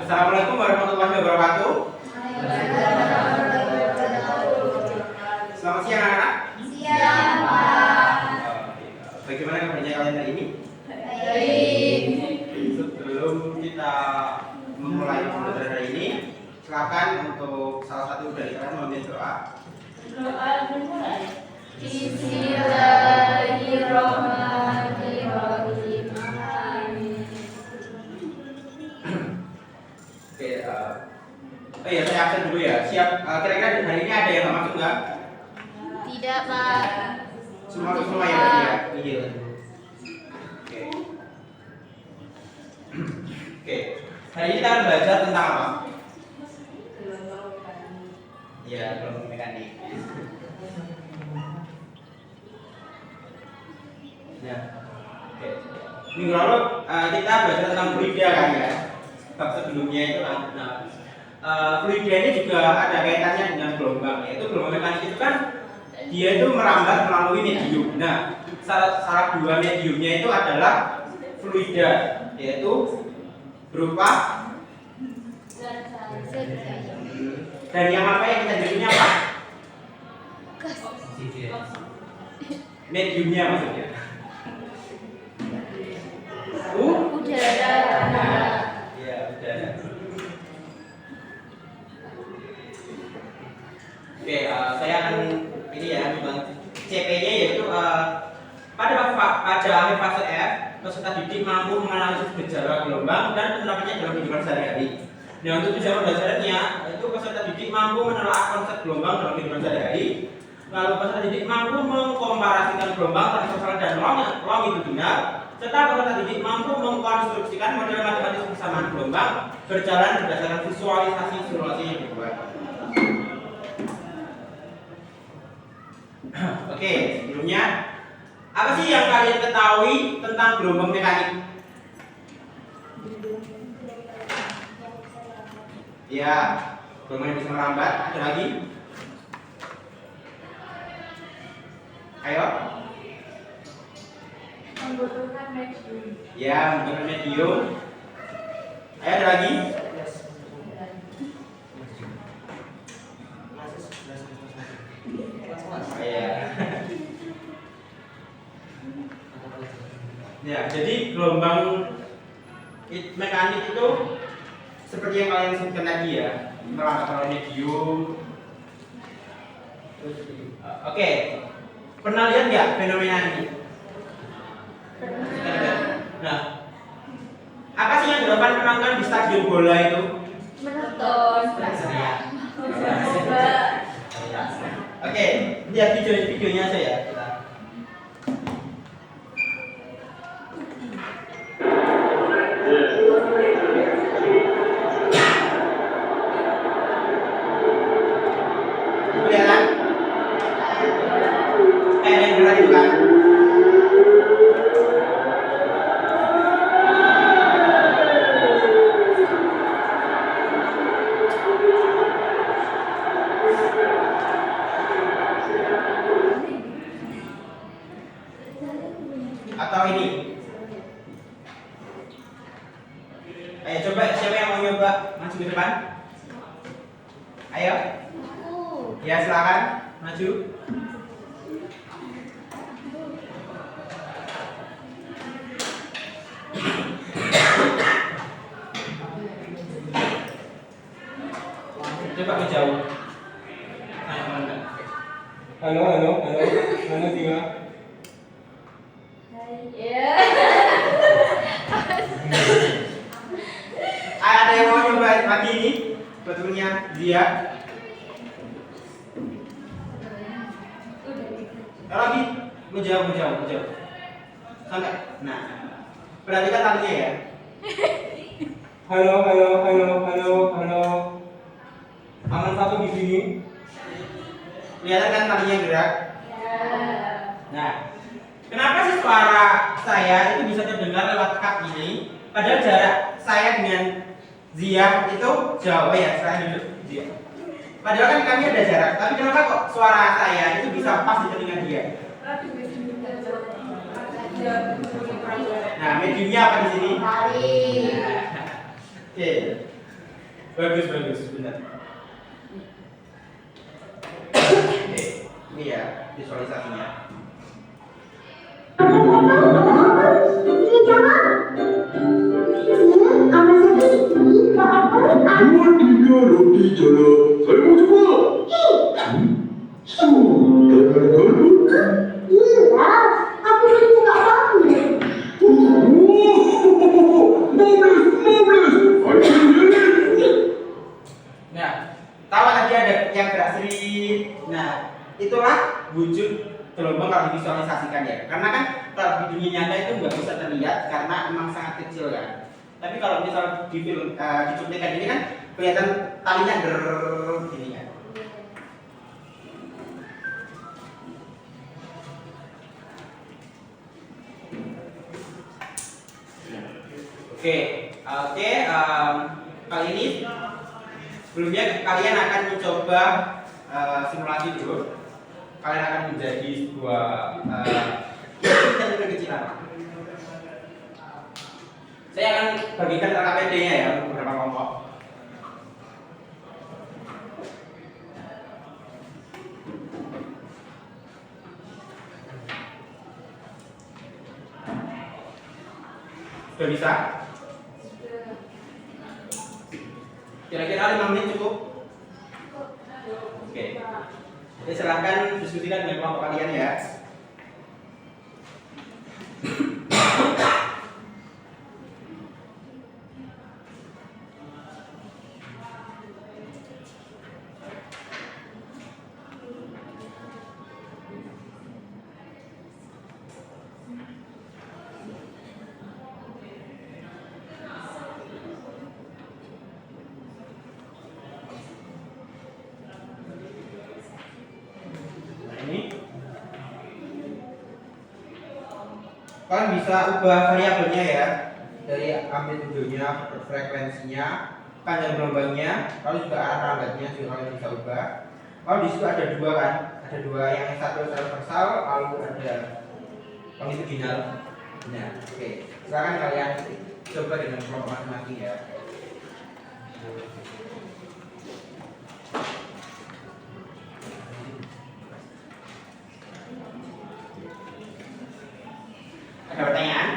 Assalamualaikum warahmatullahi wabarakatuh. Selamat siang anak-anak. Siang, Pak. Bagaimana kabarnya kalian hari ini? Baik. Sebelum kita memulai pembelajaran hari ini, silakan untuk salah satu dari kalian memimpin doa. Doa dimulai. Bismillahirrahmanirrahim. Amin. Oke, oh iya, saya absen dulu ya. Siap. Kira-kira hari ini ada yang nggak masuk nggak? Tidak, Pak. Semua ya tadi ya. Iya. Oke. Oke. Hari ini kita akan belajar tentang apa? Iya, gelombang mekanik. Ya. Oke. Minggu lalu kita belajar tentang fluida kan ya. Bab sebelumnya itu fluida ini juga ada kaitannya dengan gelombang. Yaitu gelombang mekanik itu kan dia itu merambat melalui medium. Nah, salah dua mediumnya itu adalah fluida, yaitu berupa dan yang apa yang kita jadinya apa? Mediumnya maksudnya. Udara. Ya, udara. Oke, saya akan ini ya, CP-nya yaitu pada akhir fase F, peserta didik mampu menganalisis gejala gelombang dan penerapannya dalam kehidupan sehari-hari. Nah, untuk tujuan pembelajarannya, itu peserta didik mampu menelaah konsep gelombang dalam kehidupan sehari-hari. Lalu peserta didik mampu mengkomparasikan gelombang transversal dan longitudinal, serta peserta didik mampu mengkonstruksikan model matematis persamaan gelombang berjalan berdasarkan visualisasi simulasi yang dibuat. Oke, sebelumnya apa sih yang kalian ketahui tentang gelombang mekanik? Ya, gelombang yang bisa merambat. Ada lagi? Ayo. Membutuhkan medium. Ya, membutuhkan medium. Ayo, ada lagi? Ya, jadi gelombang mekanik itu seperti yang kalian sebutkan tadi ya, merambat melalui medium. Oke, pernah lihat nggak fenomena ini? Nah, apa sih yang dilakukan penonton di stadion bola itu? Menonton. Oke, lihat videonya saya. Kelihatan? Yang berat itu kan? Atau ini? Ayo coba, siapa yang mau nyoba maju ke depan? Ayo. Ya, silakan maju. Coba menjauh. Halo Tima. Ya. Ada yang mau nyoba pagi ini? Betulnya dia. Lagi menjauh. Sampai. Nah, perhatikan talinya ya. Halo. Aman satu di sini. Kelihatan kan talinya gerak? Nah, kenapa sih suara saya itu bisa terdengar lewat kap ini? Padahal jarak saya dengan Zia itu jauh ya, saya duduk Zia. Padahal kan kami ada jarak, tapi kenapa kok suara saya itu bisa pas di telinga dia? Nah, mediumnya apa di sini? Tarik. Oke. Bagus, bagus, benar. Oke, ini ya visualisasinya. Dua tiga roti jala, saya mau coba. Iya, aku belum buka pakai. Nah, tahu tadi ada yang gerak serif. Nah, itulah wujud gelombang kalau divisualisasikan ya. Karena kan kalau di dunia nyata itu nggak bisa terlihat karena emang sangat kecil kan. Tapi kalau misal di film dicuplikan ini kan kelihatan talinya gini kan. Oke, kali ini sebelumnya kalian akan mencoba simulasi dulu. Kalian akan menjadi sebuah kecil-kecilan. Saya akan bagikan RKPD-nya ya untuk beberapa kelompok. Sudah bisa? Kira-kira 5 menit cukup? Oke. Jadi silahkan diskusikan dengan kelompok kalian ya. Kalian bisa ubah variabelnya ya, dari amplitudonya, frekuensinya, panjang gelombangnya, lalu juga arah lambatnya juga kalian bisa ubah. Lalu di situ ada dua kan, ada dua, yang satu transversal, lalu ada longitudinal. Nah, oke, silakan kalian coba dengan kelompok masing-masing ya. Ada pertanyaan?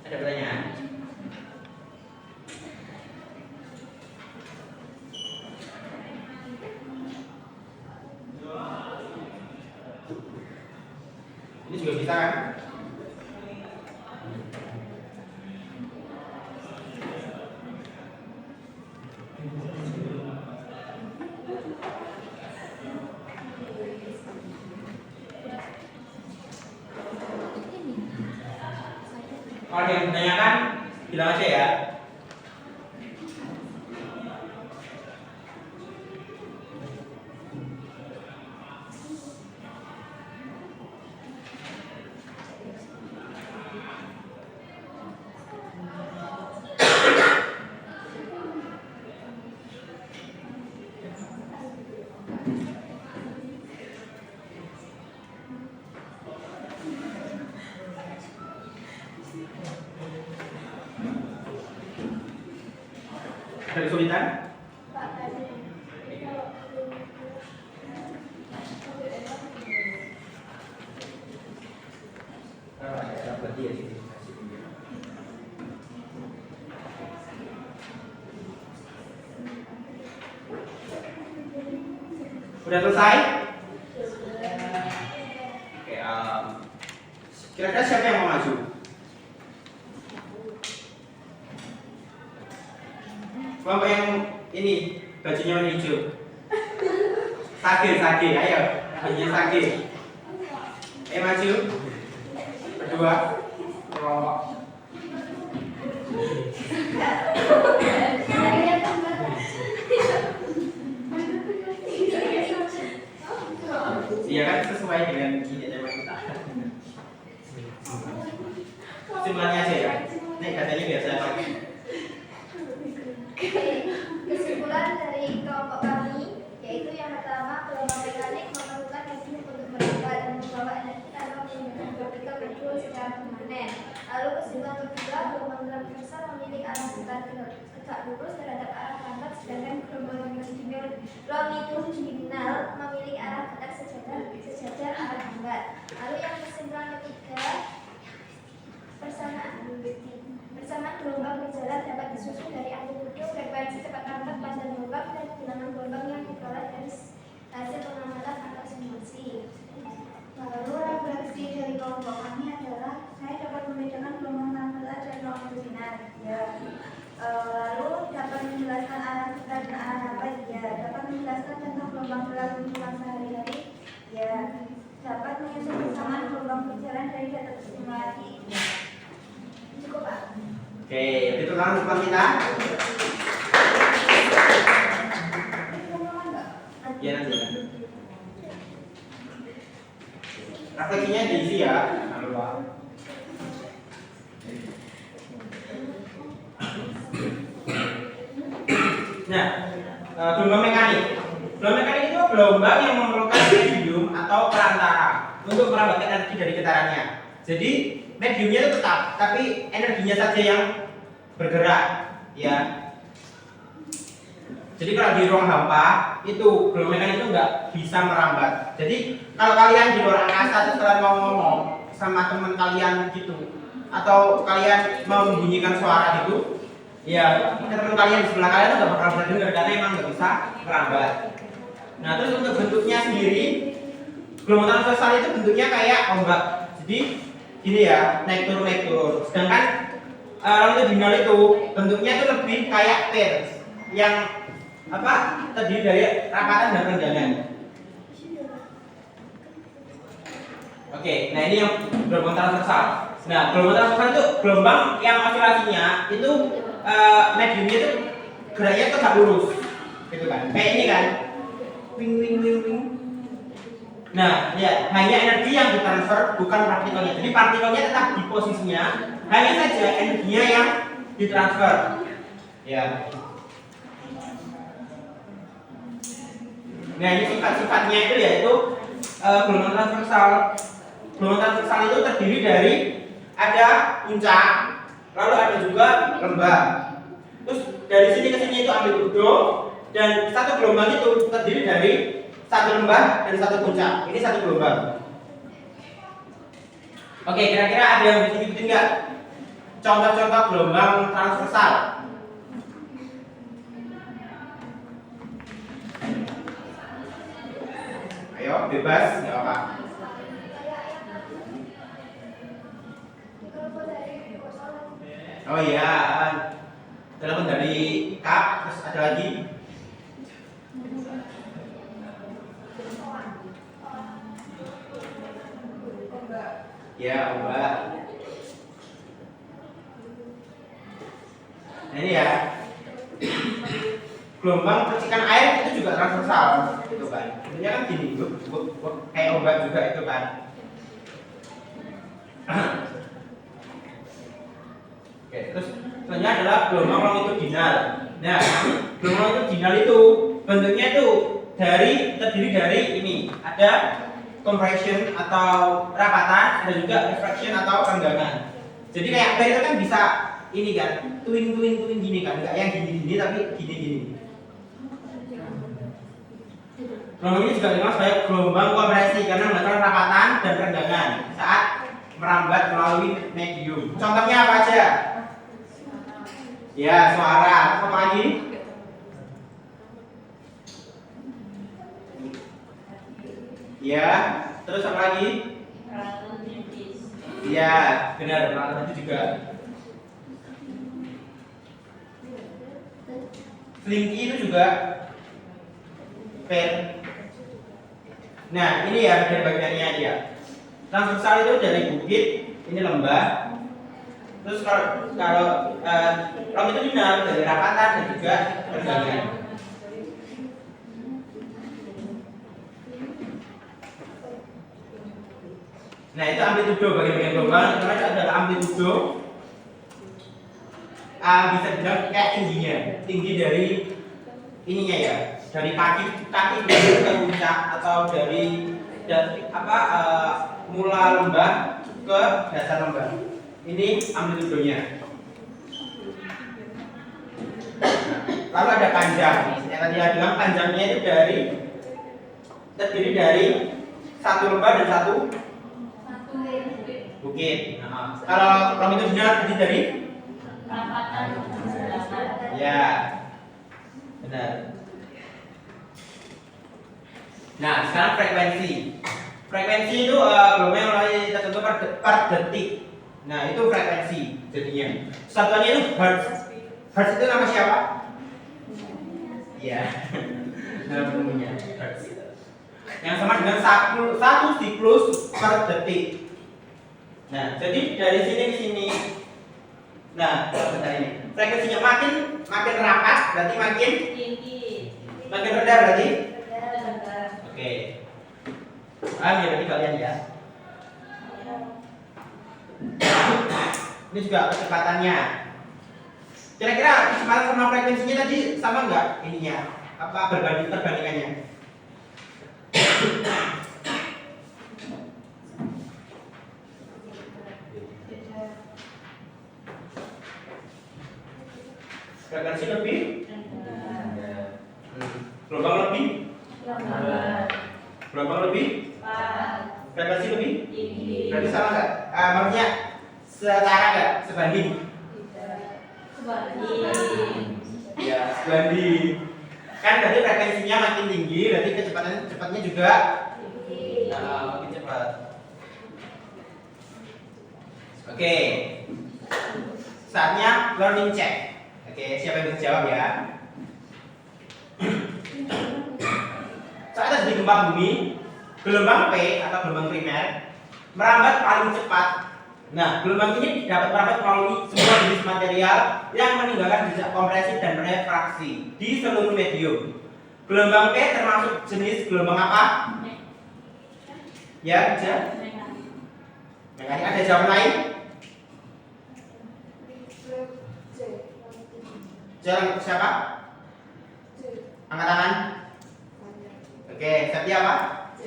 Ada pertanyaan? Ini juga bisa kan? Kalau ada yang ditanyakan, bilang aja ya. Ada kesulitan? Udah selesai? Oke, kira-kira siapa yang mau maju? Kelompok yang ini bajunya warna hijau. Sage, ayo. Bajunya sage. Maju. Berdua. Kelompok. Iya kan sesuai dengan ini tema kita. Simpulannya aja ya. Nih katanya biasa pakai. Kesimpulan dari kelompok lurus terhadap arah lambat, sedangkan gelombang longitudinal memiliki arah gerak sejajar arah lambat. Lalu yang kesimpulan ketiga, persamaan gelombang berjalan dapat disusun dari amplitudo, frekuensi, cepat lambat, panjang gelombang, dan bilangan gelombang yang diperoleh dari hasil pengamatan atau simulasi. Lalu referensi dari kelompokan ini adalah saya dapat membedakan gelombang lambat dan longitudinal. Ya. Lalu dapat menjelaskan arah gerak dan arah lambat. Ya. Dapat menjelaskan contoh gelombang berlalu lintas sehari-hari. Ya. Dapat menyusun persamaan gelombang berjalan dari data simulasi. Cukup, Pak. Oke, itu kan kita. Ya nanti. Refleksinya diisi ya. Nah, gelombang mekanik. Gelombang mekanik itu gelombang yang memerlukan medium atau perantara untuk merambatkan energi dari getarannya. Jadi mediumnya itu tetap, tapi energinya saja yang bergerak, ya. Jadi kalau di ruang hampa itu gelombang mekanik itu nggak bisa merambat. Jadi kalau kalian di luar angkasa terus kalian mau ngomong sama teman kalian gitu, atau kalian mau membunyikan suara gitu, ya teman kalian di sebelah kalian itu nggak bakal bisa dengar karena emang nggak bisa merambat. Nah terus untuk bentuknya sendiri, gelombang transversal itu bentuknya kayak ombak. Jadi gini ya, naik turun. Sedangkan longitudinal itu bentuknya itu lebih kayak pairs yang terdiri dari rapatan dan renggangan. Oke, nah ini yang gelombang transversal. Nah, gelombang transversal itu gelombang yang oscilasinya itu mediumnya itu geraknya tegak lurus, gitu kan? Kayak ini kan, wing. Nah, ya hanya energi yang ditransfer, bukan partikelnya. Jadi partikelnya tetap di posisinya, hanya saja energinya yang ditransfer. Ya. Nah, ini sifat-sifatnya itu yaitu gelombang transversal. Gelombang transversal itu terdiri dari ada puncak, lalu ada juga lembah. Terus dari sini ke sini itu amplitudo, dan satu gelombang itu terdiri dari satu lembah dan satu puncak. Ini satu gelombang. Oke, kira-kira ada yang bisa ngikutin nggak? Contoh-contoh gelombang transversal. Ayo, bebas, nggak apa. Oh iya, telepon dari Kak, terus ada lagi. Ya, ombak. Nah ini ya, gelombang percikan air itu juga transversal, gitu kan? Intinya kan gini, kayak ombak juga itu kan. Oke, terus selanjutnya adalah gelombang longitudinal. Nah, gelombang longitudinal itu bentuknya itu terdiri dari ini, ada compression atau rapatan, ada juga refraction atau renggangan. Jadi kayak air itu kan bisa ini kan, twin gini kan, enggak yang gini tapi gini. Gelombang ini juga dikenal sebagai gelombang kompresi karena menggunakan rapatan dan renggangan saat merambat melalui medium. Contohnya apa aja? Ya, suara. Apa lagi? Ya, terus apa lagi? Iya, benar, peralatan itu juga. Slinky itu juga pen. Nah, ini ya bagian-bagiannya dia. Transversal itu dari bukit, ini lembah. Terus kalau longitudinal dari rapatan dan juga renggangan. Nah itu amplitudo bagian-bagian gelombang. Karena itu adalah amplitudo. Bisa dibilang kayak tinggi dari ininya ya, dari kaki ke puncak atau dari mula lembah ke dasar lembah. Ini amplitudonya. Lalu ada panjang. Yang tadi saya bilang panjangnya itu terdiri dari satu lembah dan satu bukit. Nah, kalau longitudinal terdiri dari ya, benar. Nah, sekarang frekuensi. Frekuensi itu gelombang yang mulai tertentu per detik. Nah, itu frekuensi jadinya. Satuannya itu hertz. Hertz itu nama siapa? Iya. Nama umumnya hertz. Yang sama dengan satu siklus per detik. Nah, jadi dari sini ke sini. Nah, bentar ini. Frekuensinya makin rapat berarti makin rendah berarti. Oke. Paham ya berarti kalian ya? Ini juga kecepatannya. Kira-kira kecepatan sama frekuensinya tadi sama nggak ininya? Apa perbandingannya? Frekuensi lebih? Gelombang lebih? Gelombang lebih? Frekuensi lebih? Berarti sama nggak? Maksudnya setara nggak? Sebanding? Ya, sebanding. Kan berarti frekuensinya makin tinggi, berarti cepatnya juga makin cepat. Oke. Saatnya learning check. Oke, siapa yang bisa jawab ya? Saat terjadi gempa bumi, gelombang P atau gelombang primer merambat paling cepat. Nah, gelombang ini dapat merambat melalui semua jenis material yang meninggalkan jejak kompresi dan refraksi di seluruh medium. Gelombang P termasuk jenis gelombang apa? Ya, bisa. Mekanik, ada jawaban lain? Jalan siapa? Angkat tangan. Oke, Setia apa? C.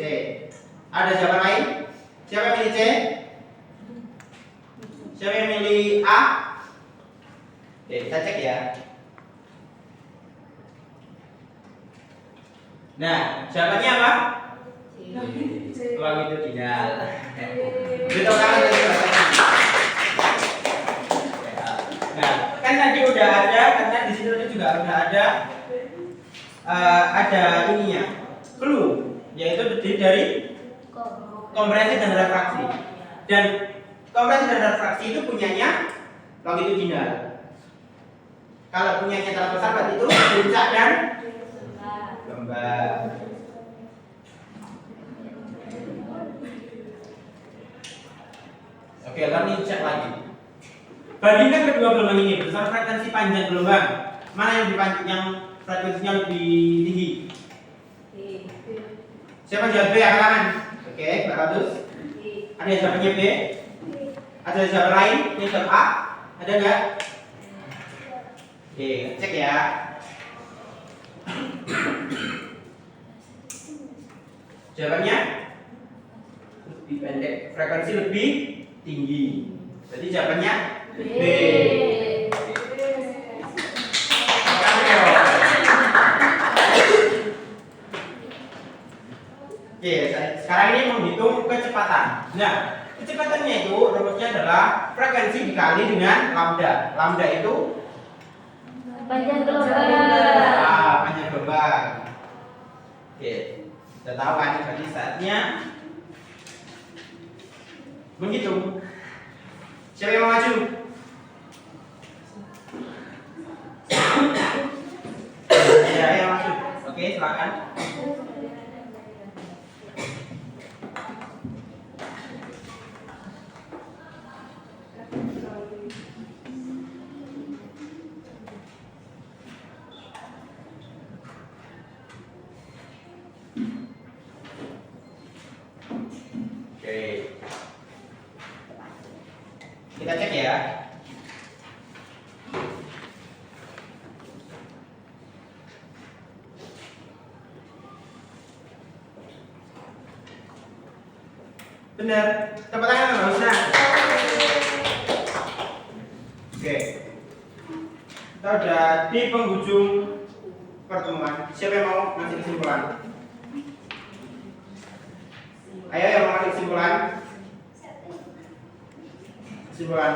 Ada jawaban lain? Siapa yang milih C? Siapa yang milih A? Oke, kita cek ya. Nah, jawabannya apa? Longitudinal. Betul kan? Nah, kan tadi udah ada, karena di sini juga udah ada ininya, clue, yaitu terdiri dari kompresi dan refraksi. Dan kompresi dan refraksi itu punyanya longitudinal. Kalau punyanya transversal berarti itu puncak dan lembah. Oke, lalu cek lagi. Bandingkan kedua gelombang ini berdasarkan frekuensi panjang gelombang. Mana yang frekuensinya lebih tinggi? Siapa jawab B? Angkat tangan. Oke, Mbak Ratus. Ada yang jawabannya B? Ada jawaban lain? Ini jawab A? Ada nggak? Oke, cek ya. Jawabannya lebih pendek, frekuensi lebih tinggi. Jadi jawabannya B. Oke, sekarang ini menghitung kecepatan. Nah, kecepatannya itu rumusnya adalah frekuensi dikali dengan lambda. Lambda itu Panjang gelombang. panjang gelombang. Oke, sudah tahu kan? Berarti saatnya menghitung. Siapa yang mau maju? Ya, yang masuk. Oke, silakan. Oke. Kita cek ya. Benar. Tepuk tangan nggak usah. Oke. Kita udah di penghujung pertemuan. Siapa yang mau ngasih kesimpulan? Ayo yang mau ngasih kesimpulan. Kesimpulan.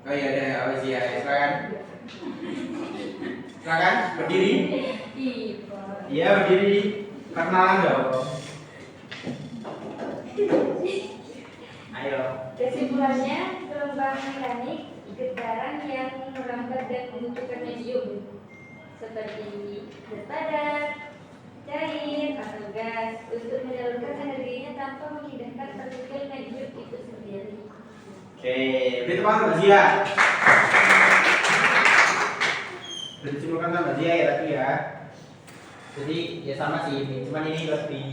Oh iya deh, oh iya, silakan. Silakan berdiri. Iya berdiri. Perkenalan dong. Ayo. Kesimpulannya, gelombang mekanik getaran yang merambat dan membutuhkan medium seperti berpadat, cair, atau gas untuk menyalurkan energinya tanpa menghidangkan partikel medium itu sendiri. Oke, beri tepuk tangan Mbak Zia. Sudah disimpulkan sama Mbak Zia ya tadi ya. Jadi ya sama sih, cuman ini lebih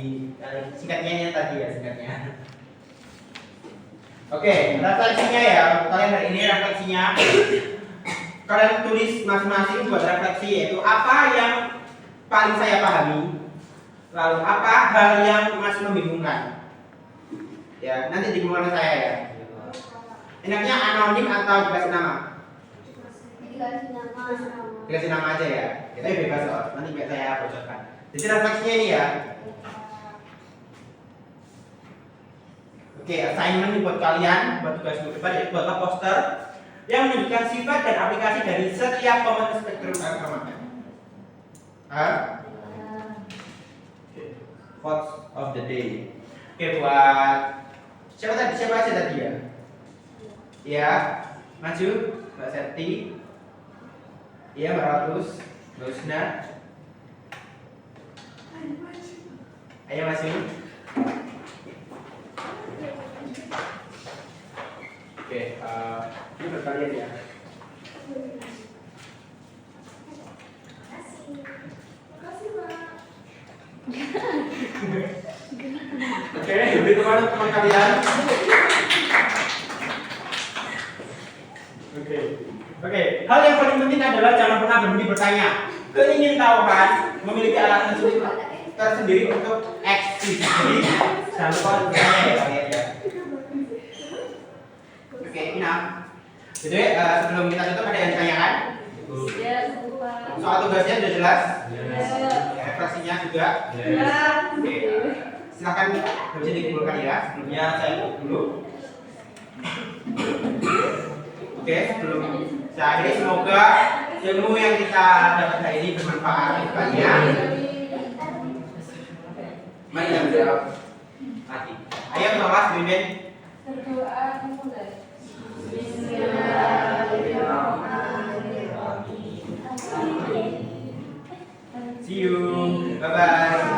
singkatnya ini tadi ya singkatnya. Oke, refleksinya ya, untuk kalian hari ini refleksinya kalian tulis masing-masing buat refleksi yaitu apa yang paling saya pahami, lalu apa hal yang masih membingungkan. Ya, nanti dibingungkan saya ya. Enaknya anonim atau dikasih nama? Dikasih nama aja ya. Kita bebas loh. Nanti biar saya bocorkan. Jadi refleksinya ini ya. Oke, assignment buat kalian, buat tugas minggu depan yaitu buatlah poster yang menunjukkan sifat dan aplikasi dari setiap komponen spektrum elektromagnetik. Quotes of the day. Oke, buat siapa aja tadi ya? Ya, maju Mbak Septi. Iya, Mbak Ratus, Mbak Usna. Ayo maju. Oke, ini buat kalian ya. Oke, beri teman kalian. Oke, hal yang paling penting adalah jangan pernah berhenti bertanya. Keingintahuan memiliki alasan tersendiri untuk eksis. Jadi jangan lupa bertanya ya kalian ya. Oke, Ina. Jadi sebelum kita tutup ada yang ditanyakan? Ya, semua. Soal tugasnya sudah jelas? Ya. Refleksinya juga? Ya. Oke, silakan bisa dikumpulkan ya. Sebelumnya saya tutup dulu. Oke, sebelum saya akhiri semoga ilmu yang kita dapat hari ini bermanfaat untuk kalian. Mari kita berdoa lagi. Ayo kelas Bimbing. Berdoa mulai. See you. Bye bye.